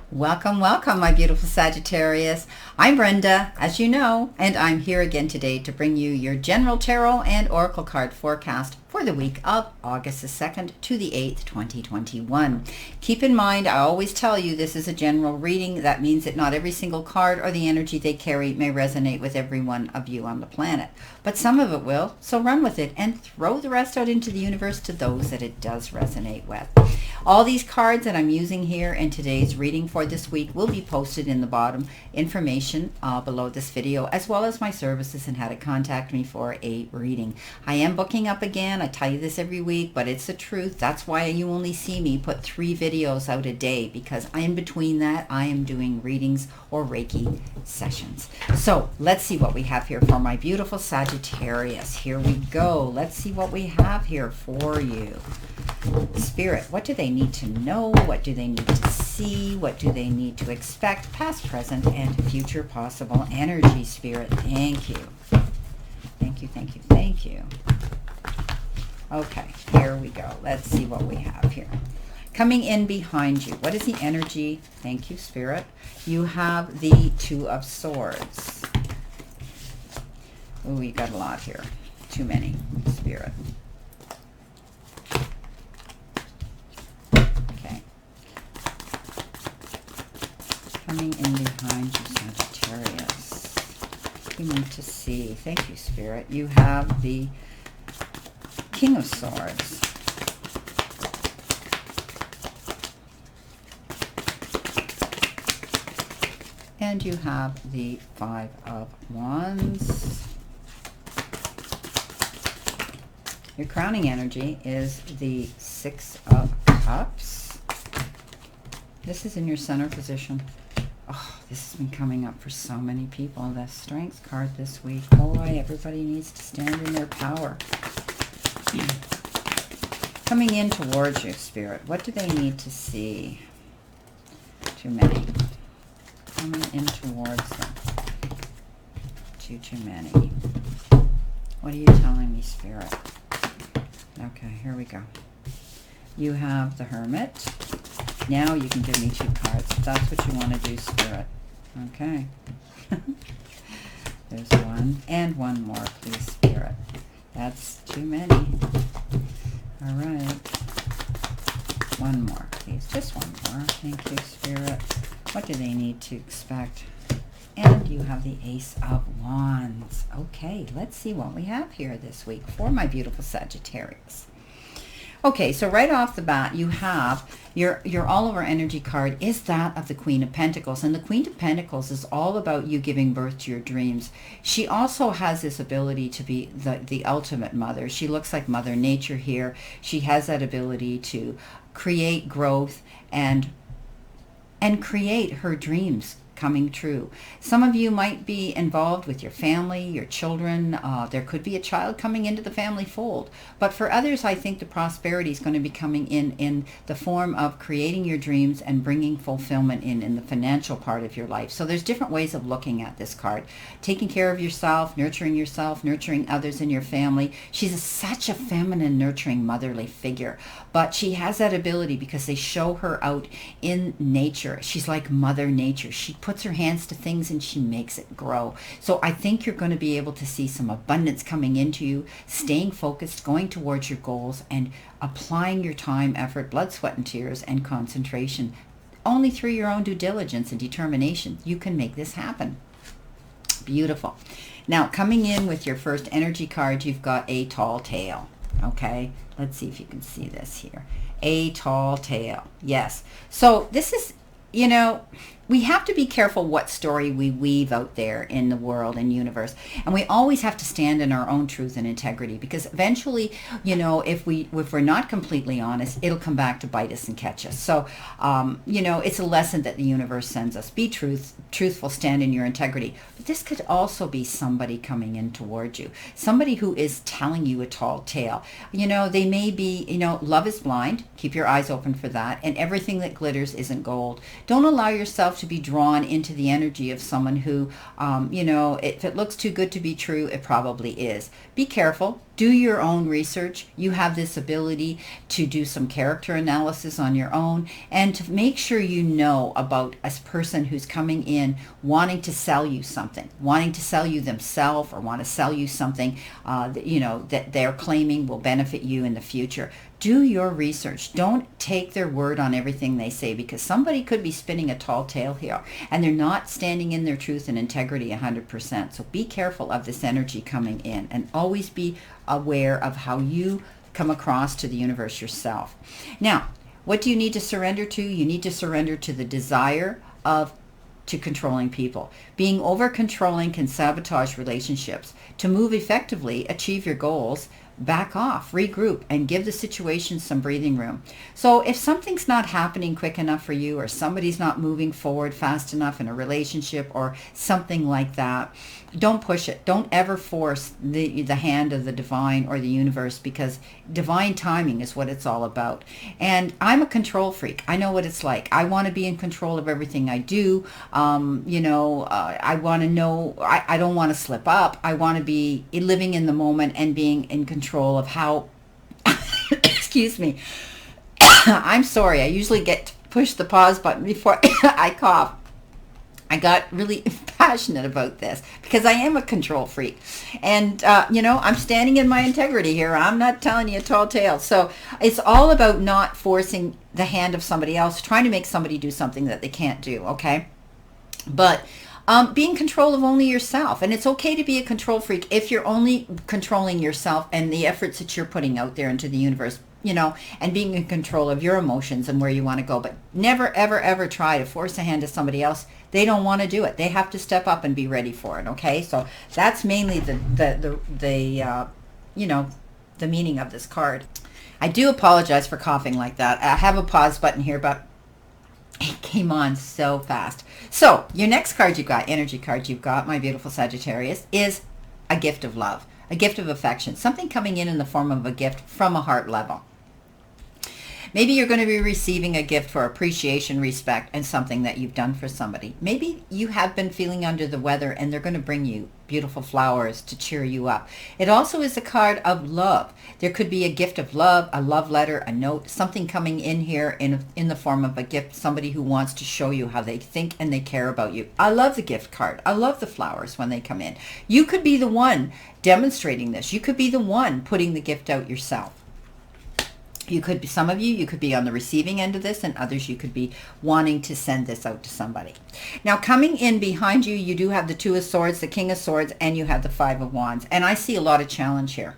Welcome, welcome, my beautiful Sagittarius. I'm Brenda, as you know, and I'm here again today to bring you your general tarot and oracle card forecast for the week of August the 2nd to the 8th, 2021. Keep in mind, I always tell you this is a general reading. That means that not every single card or the energy they carry may resonate with every one of you on the planet, but some of it will, so run with it and throw the rest out into the universe to those that it does resonate with. All these cards that I'm using here in today's reading for this week will be posted in the bottom information below this video, as well as my services and how to contact me for a reading. I am booking up again. I tell you this every week, but it's the truth. That's why you only see me put 3 videos out a day, because in between that, I am doing readings or Reiki sessions. So let's see what we have here for my beautiful Sagittarius. Here we go. Let's see what we have here for you. Spirit, what do they need to know? What do they need to see? What do they need to expect? Past, present, and future possible energy, Spirit. Thank you. Thank you, thank you, thank you. Okay, here we go. Let's see what we have here. Coming in behind you, what is the energy? Thank you, Spirit. You have the 2 of Swords. Oh, you got a lot here. Too many, Spirit. Coming in behind you, Sagittarius. You need to see. Thank you, Spirit. You have the King of Swords. And you have the 5 of Wands. Your crowning energy is the 6 of Cups. This is in your center position. Oh, this has been coming up for so many people. The Strength card this week. Boy, everybody needs to stand in their power. Coming in towards you, Spirit. What do they need to see? Too many. Coming in towards them. Too many. What are you telling me, Spirit? Okay, here we go. You have the Hermit. Now you can give me 2 cards if that's what you want to do, Spirit. Okay. There's 1 and 1 more, please, Spirit. That's too many. All right. 1 more, please. Just 1 more. Thank you, Spirit. What do they need to expect? And you have the Ace of Wands. Okay, let's see what we have here this week for my beautiful Sagittarius. Okay, so right off the bat, you have your all-over energy card is that of the Queen of Pentacles. And the Queen of Pentacles is all about you giving birth to your dreams. She also has this ability to be the ultimate mother. She looks like Mother Nature here. She has that ability to create growth and create her dreams coming true. Some of you might be involved with your family, your children. There could be a child coming into the family fold. But for others, I think the prosperity is going to be coming in the form of creating your dreams and bringing fulfillment in the financial part of your life. So there's different ways of looking at this card. Taking care of yourself, nurturing others in your family. She's such a feminine, nurturing, motherly figure. But she has that ability because they show her out in nature. She's like Mother Nature. She puts her hands to things and she makes it grow. So I think you're going to be able to see some abundance coming into you, staying focused, going towards your goals, and applying your time, effort, blood, sweat, and tears, and concentration. Only through your own due diligence and determination, you can make this happen. Beautiful. Now, coming in with your first energy card, you've got a tall tale. Okay, let's see if you can see this here. A tall tale. Yes. So this is, you know, we have to be careful what story we weave out there in the world and universe. And we always have to stand in our own truth and integrity, because eventually, you know, if we're not completely honest, it'll come back to bite us and catch us. So, you know, it's a lesson that the universe sends us. Be truthful, stand in your integrity. But this could also be somebody coming in towards you, somebody who is telling you a tall tale. You know, they may be, you know, love is blind. Keep your eyes open for that. And everything that glitters isn't gold. Don't allow yourself yourself to be drawn into the energy of someone who, you know, if it looks too good to be true, it probably is. Be careful. Do your own research. You have this ability to do some character analysis on your own and to make sure you know about a person who's coming in wanting to sell you something, wanting to sell you themselves, or want to sell you something that, you know, that they're claiming will benefit you in the future. Do your research. Don't take their word on everything they say, because somebody could be spinning a tall tale here and they're not standing in their truth and integrity 100%. So be careful of this energy coming in, and always be aware of how you come across to the universe yourself. Now, what do you need to surrender to? You need to surrender to the desire to controlling people. Being over controlling can sabotage relationships. To move effectively, achieve your goals, back off, regroup, and give the situation some breathing room. So if something's not happening quick enough for you, or somebody's not moving forward fast enough in a relationship or something like that, don't push it. Don't ever force the hand of the divine or the universe, because divine timing is what it's all about. And I'm a control freak. I know what it's like. I want to be in control of everything I do. You know, I want to know, I don't want to slip up. I want to be living in the moment and being in control of how, excuse me. I'm sorry. I usually get to push the pause button before I cough. I got really passionate about this because I am a control freak. And, you know, I'm standing in my integrity here. I'm not telling you a tall tale. So it's all about not forcing the hand of somebody else, trying to make somebody do something that they can't do, okay? But be in control of only yourself. And it's okay to be a control freak if you're only controlling yourself and the efforts that you're putting out there into the universe, you know, and being in control of your emotions and where you want to go. But never, ever, ever try to force the hand of somebody else. They don't want to do it. They have to step up and be ready for it, okay? So that's mainly the you know, the meaning of this card. I do apologize for coughing like that. I have a pause button here, but it came on so fast. So your next card you've got, energy card you've got, my beautiful Sagittarius, is a gift of love, a gift of affection, something coming in the form of a gift from a heart level. Maybe you're going to be receiving a gift for appreciation, respect, and something that you've done for somebody. Maybe you have been feeling under the weather and they're going to bring you beautiful flowers to cheer you up. It also is a card of love. There could be a gift of love, a love letter, a note, something coming in here in the form of a gift, somebody who wants to show you how they think and they care about you. I love the gift card. I love the flowers when they come in. You could be the one demonstrating this. You could be the one putting the gift out yourself. You could be, some of you could be on the receiving end of this, and others you could be wanting to send this out to somebody. Now coming in behind you, you do have the Two of Swords, the King of Swords, and you have the Five of Wands. And I see a lot of challenge here.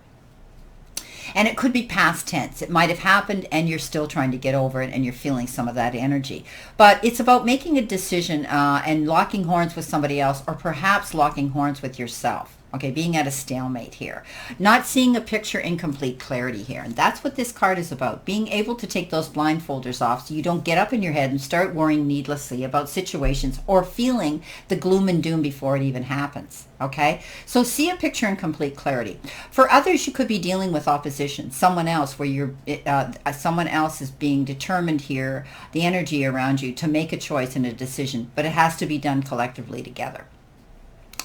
And it could be past tense. It might have happened and you're still trying to get over it and you're feeling some of that energy. But it's about making a decision and locking horns with somebody else, or perhaps locking horns with yourself. Okay, being at a stalemate here. Not seeing a picture in complete clarity here. And that's what this card is about. Being able to take those blindfolders off so you don't get up in your head and start worrying needlessly about situations or feeling the gloom and doom before it even happens. Okay, so see a picture in complete clarity. For others, you could be dealing with opposition, someone else, where you're someone else is being determined here, the energy around you, to make a choice and a decision, but it has to be done collectively together.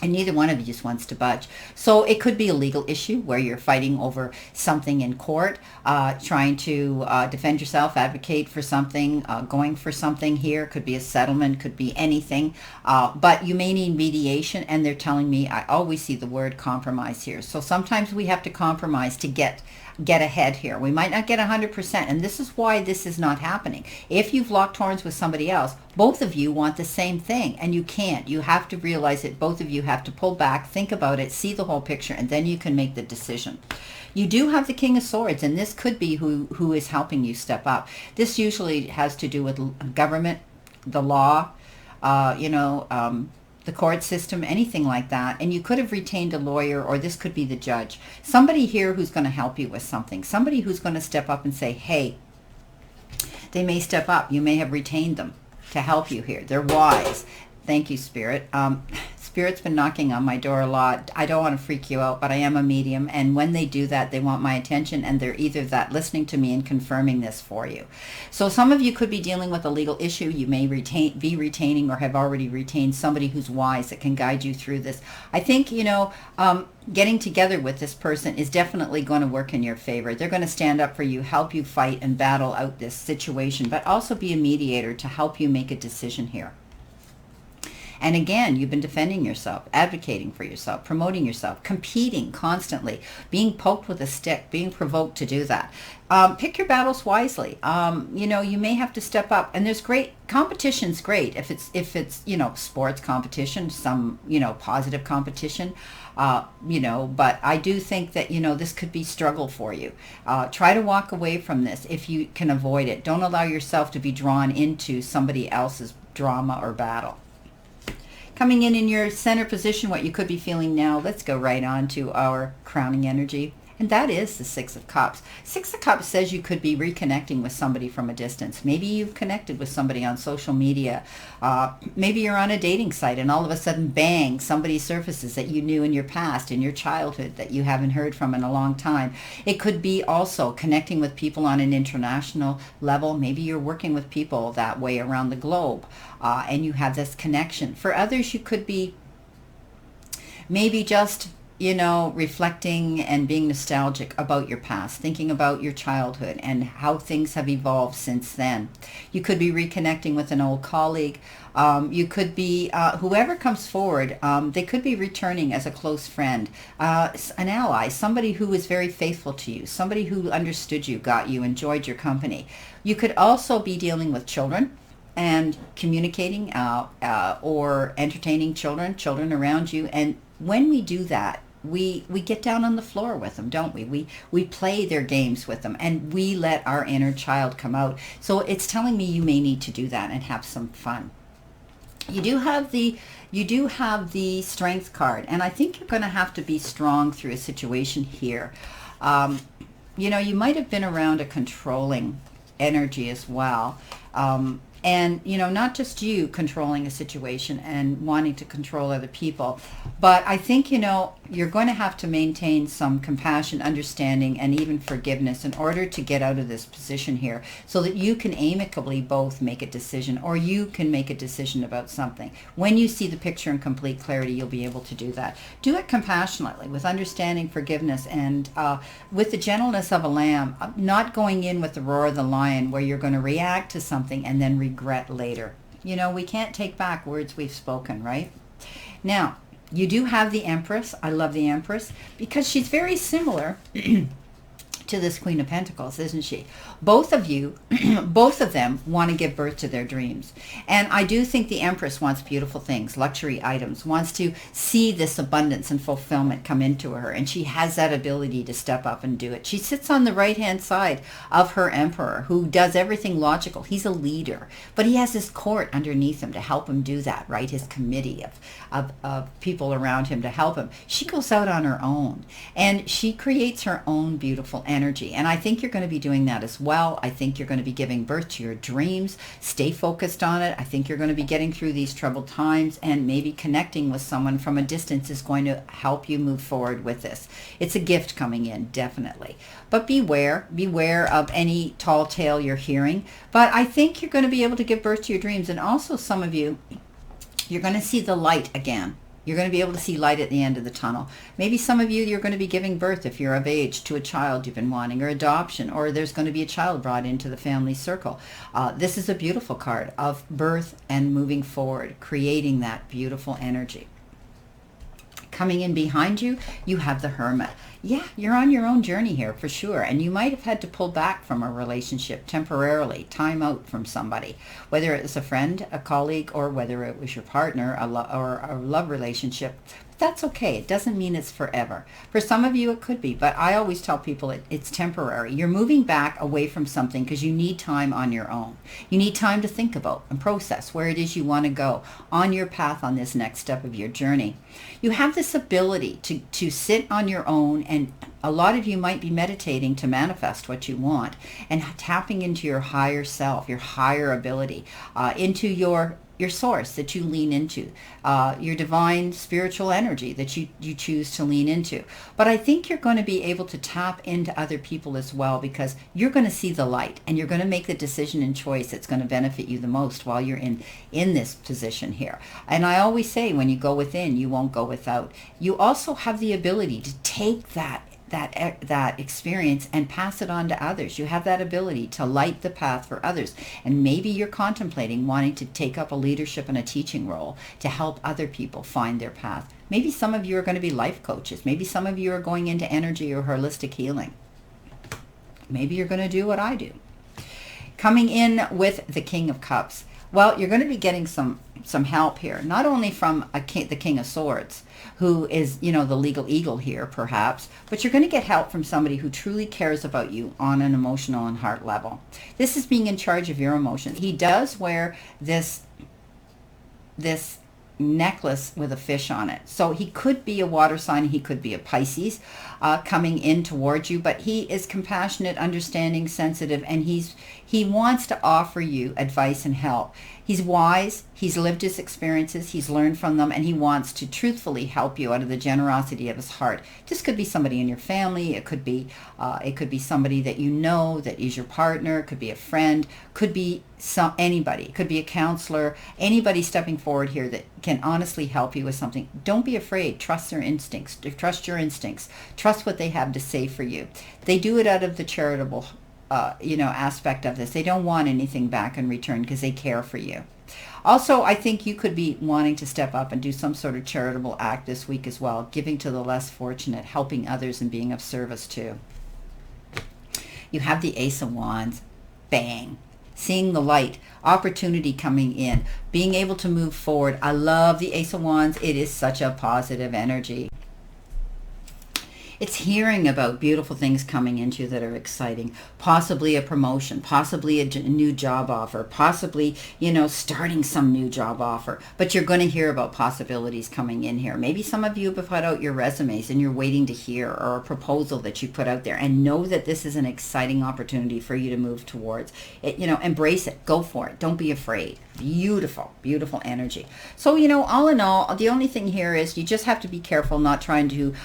And neither one of you just wants to budge. So it could be a legal issue where you're fighting over something in court, trying to defend yourself, advocate for something, going for something here. Could be a settlement, could be anything. But you may need mediation, and they're telling me, I always see the word compromise here. So sometimes we have to compromise to get ahead here. We might not get 100%, and this is why this is not happening. If you've locked horns with somebody else, both of you want the same thing, and you can't. You have to realize it. Both of you have to pull back, think about it, see the whole picture, and then you can make the decision. You do have the King of Swords, and this could be who is helping you step up. This usually has to do with government, the law, the court system, anything like that. And you could have retained a lawyer, or this could be the judge. Somebody here who's going to help you with something. Somebody who's going to step up and say, hey, they may step up. You may have retained them to help you here. They're wise. Thank you, Spirit. Spirit's been knocking on my door a lot. I don't want to freak you out, but I am a medium, and when they do that, they want my attention, and they're either that listening to me and confirming this for you. So some of you could be dealing with a legal issue. You may be retaining or have already retained somebody who's wise that can guide you through this. I think, getting together with this person is definitely going to work in your favor. They're going to stand up for you, help you fight and battle out this situation, but also be a mediator to help you make a decision here. And again, you've been defending yourself, advocating for yourself, promoting yourself, competing constantly, being poked with a stick, being provoked to do that. Pick your battles wisely. You may have to step up, and there's competition's great if it's sports competition, some positive competition. But I do think that, this could be struggle for you. Try to walk away from this if you can avoid it. Don't allow yourself to be drawn into somebody else's drama or battle. Coming in your center position, what you could be feeling now, let's go right on to our crowning energy. And that is the Six of Cups. Six of Cups says you could be reconnecting with somebody from a distance. Maybe you've connected with somebody on social media. Maybe you're on a dating site and all of a sudden, bang, somebody surfaces that you knew in your past, in your childhood, that you haven't heard from in a long time. It could be also connecting with people on an international level. Maybe you're working with people that way around the globe, and you have this connection. For others, you could be maybe just reflecting and being nostalgic about your past, thinking about your childhood and how things have evolved since then. You could be reconnecting with an old colleague. You could be, whoever comes forward, they could be returning as a close friend, an ally, somebody who was very faithful to you, somebody who understood you, got you, enjoyed your company. You could also be dealing with children and communicating or entertaining children around you. And when we do that, we get down on the floor with them, don't we? We play their games with them, and we let our inner child come out. So it's telling me you may need to do that and have some fun. You do have the Strength card, and I think you're going to have to be strong through a situation here. You might have been around a controlling energy as well. And, not just you controlling a situation and wanting to control other people, but I think, you're going to have to maintain some compassion, understanding, and even forgiveness in order to get out of this position here so that you can amicably both make a decision, or you can make a decision about something. When you see the picture in complete clarity, you'll be able to do that. Do it compassionately, with understanding, forgiveness, and with the gentleness of a lamb, not going in with the roar of the lion where you're going to react to something and then regret later. We can't take back words we've spoken, right? Now, you do have the Empress. I love the Empress because she's very similar to this Queen of Pentacles, isn't she? Both of them want to give birth to their dreams. And I do think the Empress wants beautiful things, luxury items, wants to see this abundance and fulfillment come into her. And she has that ability to step up and do it. She sits on the right-hand side of her Emperor, who does everything logical. He's a leader, but he has his court underneath him to help him do that, right? His committee of people around him to help him. She goes out on her own, and she creates her own beautiful energy. And I think you're going to be doing that as well. I think you're going to be giving birth to your dreams. Stay focused on it. I think you're going to be getting through these troubled times, and maybe connecting with someone from a distance is going to help you move forward with this. It's a gift coming in, definitely. But beware of any tall tale you're hearing. But I think you're going to be able to give birth to your dreams. And also, some of you, you're going to see the light again. You're going to be able to see light at the end of the tunnel. Maybe some of you, you're going to be giving birth, if you're of age, to a child you've been wanting, or adoption, or there's going to be a child brought into the family circle. This is a beautiful card of birth and moving forward, creating that beautiful energy. Coming in behind you, you have the Hermit. Yeah, you're on your own journey here for sure. And you might have had to pull back from a relationship temporarily, time out from somebody, whether it was a friend, a colleague, or whether it was your partner, or a love relationship. That's okay. It doesn't mean it's forever. For some of you, it could be, but I always tell people it's temporary. You're moving back away from something because you need time on your own. You need time to think about and process where it is you want to go on your path on this next step of your journey. You have this ability to sit on your own, and a lot of you might be meditating to manifest what you want and tapping into your higher self, your higher ability, into your your source that you lean into, your divine spiritual energy that you choose to lean into. But I think you're going to be able to tap into other people as well, because you're going to see the light and you're going to make the decision and choice that's going to benefit you the most while you're in this position here. And I always say, when you go within, you won't go without. You also have the ability to take that experience and pass it on to others. You have that ability to light the path for others. And maybe you're contemplating wanting to take up a leadership and a teaching role to help other people find their path. Maybe some of you are going to be life coaches. Maybe some of you are going into energy or holistic healing. Maybe you're going to do what I do. Coming in with the King of Cups. Well, you're going to be getting some help here, not only from the King of Swords, who is, the legal eagle here, perhaps, but you're going to get help from somebody who truly cares about you on an emotional and heart level. This is being in charge of your emotions. He does wear this necklace with a fish on it. So he could be a water sign, he could be a Pisces coming in towards you, but he is compassionate, understanding, sensitive, and he wants to offer you advice and help. He's wise, he's lived his experiences, he's learned from them, and he wants to truthfully help you out of the generosity of his heart. This could be somebody in your family, it could be somebody that you know that is your partner, it could be a friend, could be anybody, it could be a counselor, anybody stepping forward here that can honestly help you with something. Don't be afraid, trust their instincts, trust your instincts, trust what they have to say for you. They do it out of the charitable aspect of this. They don't want anything back in return because they care for you. Also, I think you could be wanting to step up and do some sort of charitable act this week as well, giving to the less fortunate, helping others and being of service too. You have the Ace of Wands. Bang. Seeing the light, opportunity coming in, being able to move forward. I love the Ace of Wands. It is such a positive energy. It's hearing about beautiful things coming into you that are exciting, possibly a promotion, possibly a new job offer, possibly, starting some new job offer. But you're going to hear about possibilities coming in here. Maybe some of you have put out your resumes and you're waiting to hear, or a proposal that you put out there, and know that this is an exciting opportunity for you to move towards it. Embrace it. Go for it. Don't be afraid. Beautiful, beautiful energy. So, all in all, the only thing here is you just have to be careful not trying to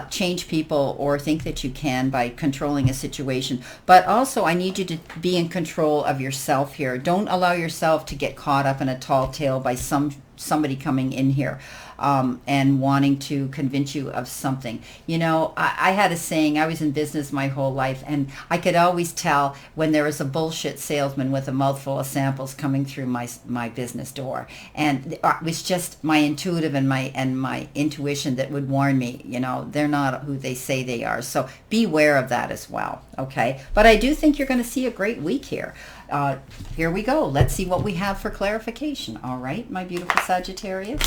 change people or think that you can by controlling a situation. But also, I need you to be in control of yourself here. Don't allow yourself to get caught up in a tall tale by somebody coming in here and wanting to convince you of something. I had a saying, I was in business my whole life, and I could always tell when there was a bullshit salesman with a mouthful of samples coming through my business door. And it was just my intuitive and my intuition that would warn me, they're not who they say they are. So beware of that as well, okay? But I do think you're going to see a great week here. Here we go. Let's see what we have for clarification. All right, my beautiful Sagittarius.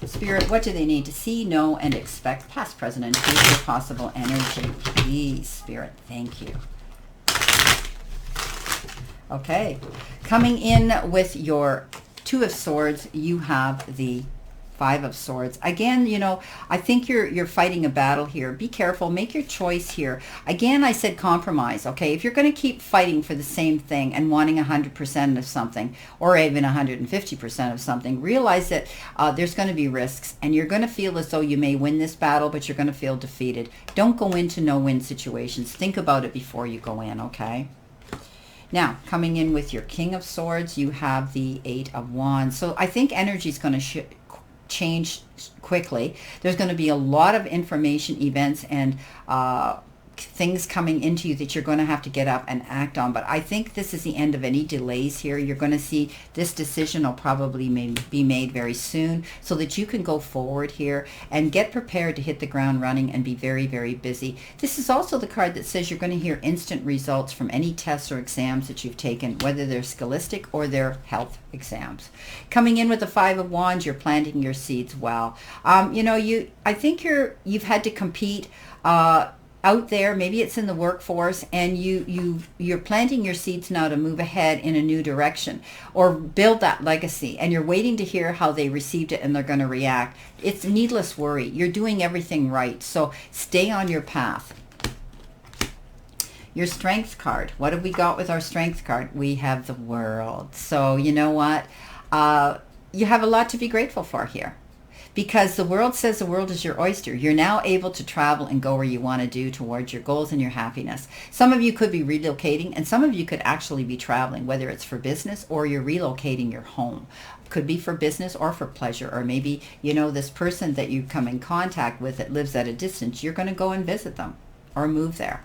Spirit, what do they need to see, know, and expect? Past, present, and future possible energy. Please, Spirit, thank you. Okay, coming in with your Two of Swords, you have the Five of Swords. Again, I think you're fighting a battle here. Be careful. Make your choice here. Again, I said compromise, okay? If you're going to keep fighting for the same thing and wanting 100% of something, or even 150% of something, realize that there's going to be risks, and you're going to feel as though you may win this battle, but you're going to feel defeated. Don't go into no-win situations. Think about it before you go in, okay? Now, coming in with your King of Swords, you have the Eight of Wands. So I think energy is going to change quickly. There's going to be a lot of information, events, and things coming into you that you're going to have to get up and act on. But I think this is the end of any delays here. You're going to see this decision will probably be made very soon, so that you can go forward here and get prepared to hit the ground running and be very, very busy. This is also the card that says you're going to hear instant results from any tests or exams that you've taken, whether they're scholastic or they're health exams. Coming in with the Five of Wands, you're planting your seeds well. I think you've had to compete out there, maybe it's in the workforce, and you're planting your seeds now to move ahead in a new direction or build that legacy, and you're waiting to hear how they received it and they're going to react. It's needless worry. You're doing everything right, so stay on your path. Your Strength card. What have we got with our Strength card? We have the World. So you know what? You have a lot to be grateful for here. Because the world says the world is your oyster. You're now able to travel and go where you want to do towards your goals and your happiness. Some of you could be relocating, and some of you could actually be traveling, whether it's for business or you're relocating your home. Could be for business or for pleasure, or maybe, you know, this person that you come in contact with that lives at a distance, you're going to go and visit them or move there.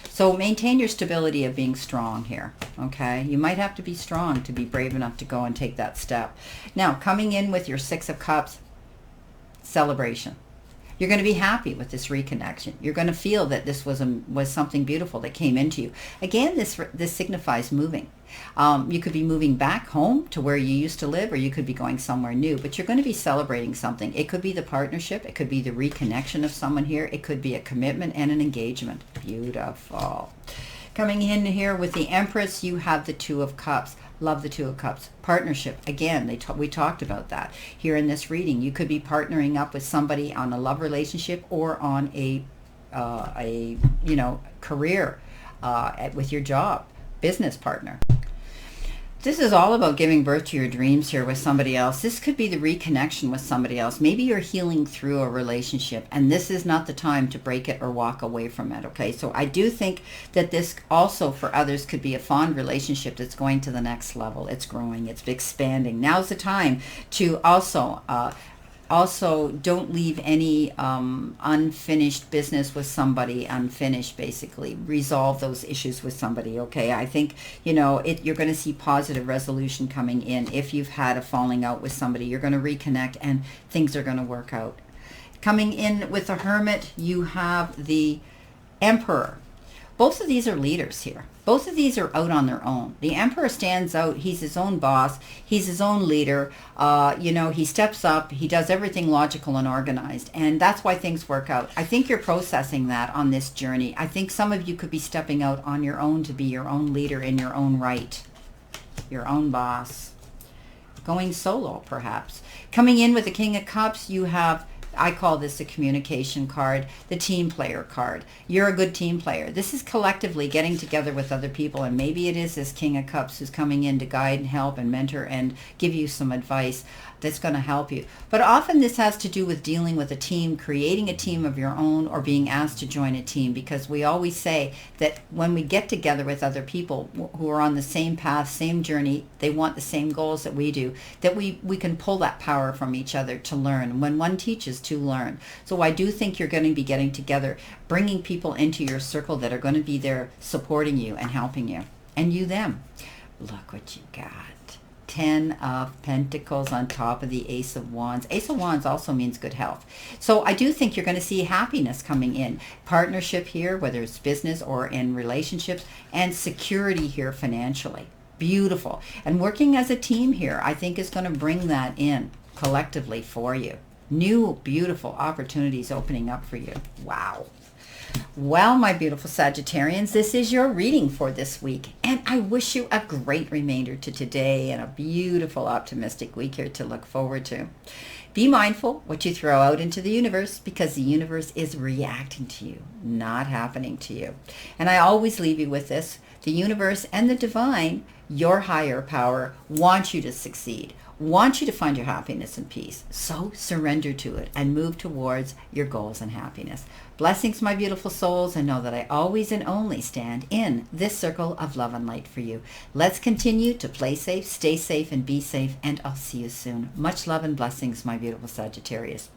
So maintain your stability of being strong here, okay? You might have to be strong to be brave enough to go and take that step. Now, coming in with your Six of Cups, celebration. You're going to be happy with this reconnection. You're going to feel that this was something beautiful that came into you. Again, this signifies moving. You could be moving back home to where you used to live, or you could be going somewhere new, but you're going to be celebrating something. It could be the partnership. It could be the reconnection of someone here. It could be a commitment and an engagement. Beautiful. Coming in here with the Empress, you have the Two of Cups. Love the Two of Cups. Partnership. Again, we talked about that here in this reading. You could be partnering up with somebody on a love relationship or on a career with your job, business partner. This is all about giving birth to your dreams here with somebody else. This could be the reconnection with somebody else. Maybe you're healing through a relationship, and this is not the time to break it or walk away from it, okay? So I do think that this also for others could be a fond relationship that's going to the next level. It's growing, it's expanding. Now's the time to also don't leave any unfinished business with somebody unfinished. Basically resolve those issues with somebody, okay? I think, you know, you're going to see positive resolution coming in. If you've had a falling out with somebody, you're going to reconnect and things are going to work out. Coming in with the Hermit, you have the Emperor. Both of these are leaders here. Both of these are out on their own. The Emperor stands out. He's his own boss. He's his own leader. He steps up. He does everything logical and organized. And that's why things work out. I think you're processing that on this journey. I think some of you could be stepping out on your own to be your own leader in your own right. Your own boss. Going solo, perhaps. Coming in with the King of Cups, you have, I call this a communication card, the team player card. You're a good team player. This is collectively getting together with other people, and maybe it is this King of Cups who's coming in to guide and help and mentor and give you some advice that's going to help you. But often this has to do with dealing with a team, creating a team of your own, or being asked to join a team, because we always say that when we get together with other people who are on the same path, same journey, they want the same goals that we do, that we can pull that power from each other to learn. When one teaches, to learn. So I do think you're going to be getting together, bringing people into your circle that are going to be there supporting you and helping you. And you them. Look what you got. 10 of Pentacles on top of the Ace of Wands. Ace of Wands also means good health. So I do think you're going to see happiness coming in. Partnership here, whether it's business or in relationships, and security here financially. Beautiful. And working as a team here, I think is going to bring that in collectively for you. New, beautiful opportunities opening up for you. Wow. Well, my beautiful Sagittarians, this is your reading for this week. And I wish you a great remainder to today and a beautiful, optimistic week here to look forward to. Be mindful what you throw out into the universe, because the universe is reacting to you, not happening to you. And I always leave you with this. The universe and the divine, your higher power, want you to succeed, want you to find your happiness and peace. So surrender to it and move towards your goals and happiness. Blessings, my beautiful souls, and know that I always and only stand in this circle of love and light for you. Let's continue to play safe, stay safe, and be safe, and I'll see you soon. Much love and blessings, my beautiful Sagittarius.